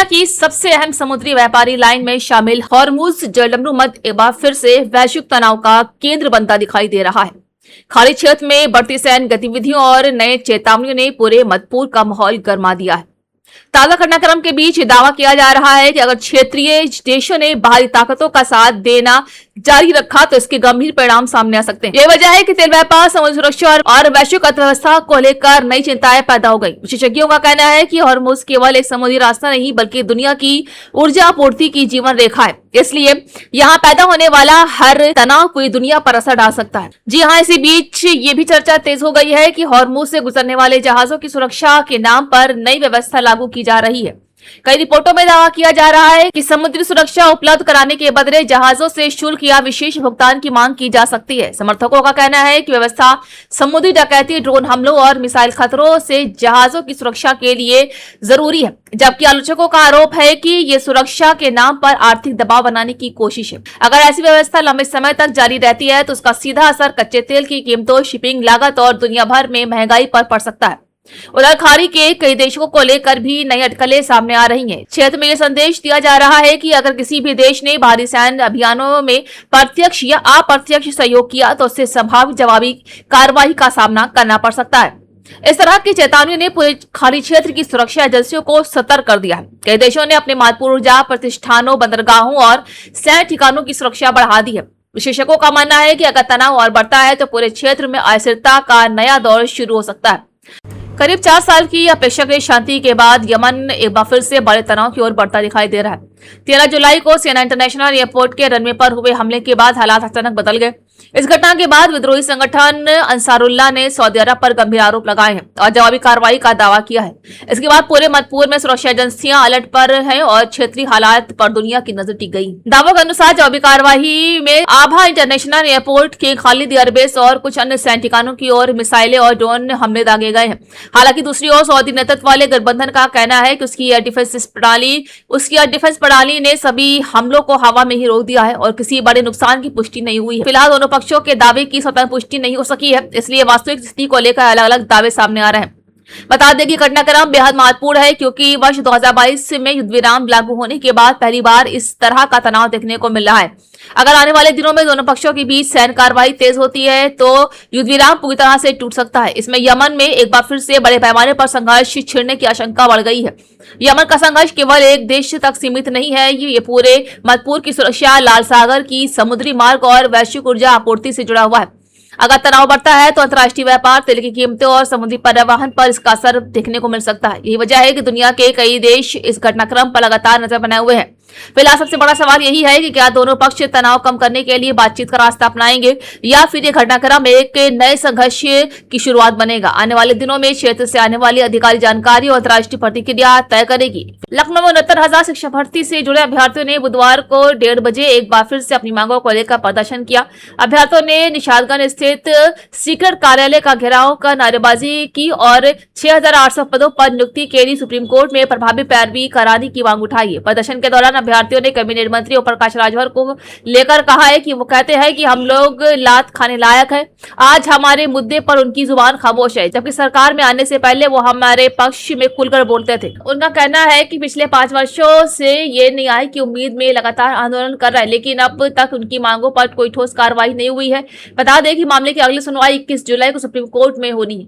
दुनिया की सबसे अहम समुद्री व्यापारी लाइन में शामिल हॉर्मुज जलडमरू मध्य एक बार फिर से वैश्विक तनाव का केंद्र बनता दिखाई दे रहा है। खाड़ी क्षेत्र में बढ़ती सैन्य गतिविधियों और नए चेतावनियों ने पूरे मधुपुर का माहौल गर्मा दिया है। ताजा घटनाक्रम के बीच दावा किया जा रहा है कि अगर क्षेत्रीय देशों ने बाहरी ताकतों का साथ देना जारी रखा तो इसके गंभीर परिणाम सामने आ सकते हैं। यह वजह है कि तेल व्यापार, समुद्री सुरक्षा और वैश्विक अर्थव्यवस्था को लेकर नई चिंताएं पैदा हो गई। विशेषज्ञों का कहना है कि हॉर्मुज केवल एक समुद्री रास्ता नहीं बल्कि दुनिया की ऊर्जा आपूर्ति की जीवन रेखा है, इसलिए यहाँ पैदा होने वाला हर तनाव पूरी दुनिया पर असर डाल सकता है। जी हाँ, इसी बीच ये भी चर्चा तेज हो गई है कि हॉर्मुज से गुजरने वाले जहाजों की सुरक्षा के नाम पर नई व्यवस्था लागू की जा रही है। कई रिपोर्टों में दावा किया जा रहा है कि समुद्री सुरक्षा उपलब्ध कराने के बदले जहाजों से शुल्क या विशेष भुगतान की मांग की जा सकती है। समर्थकों का कहना है कि व्यवस्था समुद्री डकैती, ड्रोन हमलों और मिसाइल खतरों से जहाजों की सुरक्षा के लिए जरूरी है, जबकि आलोचकों का आरोप है कि ये सुरक्षा के नाम पर आर्थिक दबाव बनाने की कोशिश है। अगर ऐसी व्यवस्था लंबे समय तक जारी रहती है तो उसका सीधा असर कच्चे तेल की कीमतों, शिपिंग लागत और दुनिया भर में महंगाई पर पड़ सकता है। उधर खाड़ी के कई देशों को लेकर भी नई अटकलें सामने आ रही हैं। क्षेत्र में यह संदेश दिया जा रहा है कि अगर किसी भी देश ने भारी सैन्य अभियानों में प्रत्यक्ष या अप्रत्यक्ष सहयोग किया तो उससे संभावित जवाबी कार्रवाई का सामना करना पड़ सकता है। इस तरह की चेतावनी ने पूरे खाड़ी क्षेत्र की सुरक्षा एजेंसियों को सतर्क कर दिया है। कई देशों ने अपने महत्वपूर्ण ऊर्जा प्रतिष्ठानों, बंदरगाहों और सैन्य ठिकानों की सुरक्षा बढ़ा दी है। विशेषज्ञों का मानना है कि अगर तनाव और बढ़ता है तो पूरे क्षेत्र में अस्थिरता का नया दौर शुरू हो सकता है। करीब 4 साल की अपेक्षाकृत शांति के बाद यमन एक बार फिर से बड़े तनाव की ओर बढ़ता दिखाई दे रहा है। 13 जुलाई को सियना इंटरनेशनल एयरपोर्ट के रनवे पर हुए हमले के बाद हालात अचानक बदल गए। इस घटना के बाद विद्रोही संगठन अंसारुल्लाह ने सऊदी अरब पर गंभीर आरोप लगाए हैं और जवाबी कार्रवाई का दावा किया है। इसके बाद पूरे मधुपुर में सुरक्षा एजेंसियां अलर्ट पर हैं और क्षेत्रीय हालात पर दुनिया की नजर टिक गई। दावों के अनुसार जवाबी कार्रवाई में आभा इंटरनेशनल एयरपोर्ट के खालिद एयरबेस और कुछ अन्य सैन्य ठिकानों की ओर मिसाइलें और ड्रोन हमले दागे गए हैं। हालांकि दूसरी ओर सऊदी नेतृत्व वाले गठबंधन का कहना है कि उसकी एयर डिफेंस प्रणाली ने सभी हमलों को हवा में ही रोक दिया है और किसी बड़े नुकसान की पुष्टि नहीं हुई है। फिलहाल दोनों पक्षों के दावे की स्वतंत्र पुष्टि नहीं हो सकी है, इसलिए वास्तविक स्थिति को लेकर अलग अलग दावे सामने आ रहे हैं। बता दें कि घटनाक्रम बेहद महत्वपूर्ण है क्योंकि वर्ष 2022 में युद्ध विराम लागू होने के बाद पहली बार इस तरह का तनाव देखने को मिल रहा है। अगर आने वाले दिनों में दोनों पक्षों के बीच सैन्य कार्रवाई तेज होती है तो युद्ध विराम पूरी तरह से टूट सकता है। इसमें यमन में एक बार फिर से बड़े पैमाने पर संघर्ष छिड़ने की आशंका बढ़ गई है। यमन का संघर्ष केवल एक देश तक सीमित नहीं है, ये पूरे मधुपुर की सुरक्षा, लाल सागर की समुद्री मार्ग और वैश्विक ऊर्जा आपूर्ति से जुड़ा हुआ है। अगर तनाव बढ़ता है तो अंतर्राष्ट्रीय व्यापार, तेल की कीमतों और समुद्री परिवहन पर इसका असर देखने को मिल सकता है। यही वजह है कि दुनिया के कई देश इस घटनाक्रम पर लगातार नजर बनाए हुए हैं। फिलहाल सबसे बड़ा सवाल यही है कि क्या दोनों पक्ष तनाव कम करने के लिए बातचीत का रास्ता अपनाएंगे या फिर ये घटनाक्रम एक नए संघर्ष की शुरुआत बनेगा। आने वाले दिनों में क्षेत्र से आने वाली अधिकारी जानकारी और अंतर्राष्ट्रीय प्रतिक्रिया तय करेगी। लखनऊ में 69,000 शिक्षा भर्ती से जुड़े अभ्यर्थियों ने बुधवार को 1:30 बजे एक बार फिर से अपनी मांगों को लेकर प्रदर्शन किया। अभ्यर्थियों ने निशादगंज स्थित सीकर कार्यालय का घेराव कर नारेबाजी की और 6,800 पदों पर नियुक्ति के लिए सुप्रीम कोर्ट में प्रभावी पैरवी कराने की मांग उठाई है। प्रदर्शन के दौरान अभ्यर्थियों ने कैबिनेट मंत्री ओम प्रकाश राजभर को लेकर कहा है कि वो कहते हैं कि हम लोग लात खाने लायक है। आज हमारे मुद्दे पर उनकी जुबान खामोश है, जबकि सरकार में आने से पहले वो हमारे पक्ष में खुलकर बोलते थे। उनका कहना है कि पिछले 5 वर्षों से ये न्याय की उम्मीद में लगातार आंदोलन कर रहा है, लेकिन अब तक उनकी मांगों पर कोई ठोस कार्रवाई नहीं हुई है। बता दें कि मामले की अगली सुनवाई 21 जुलाई को सुप्रीम कोर्ट में होनी है।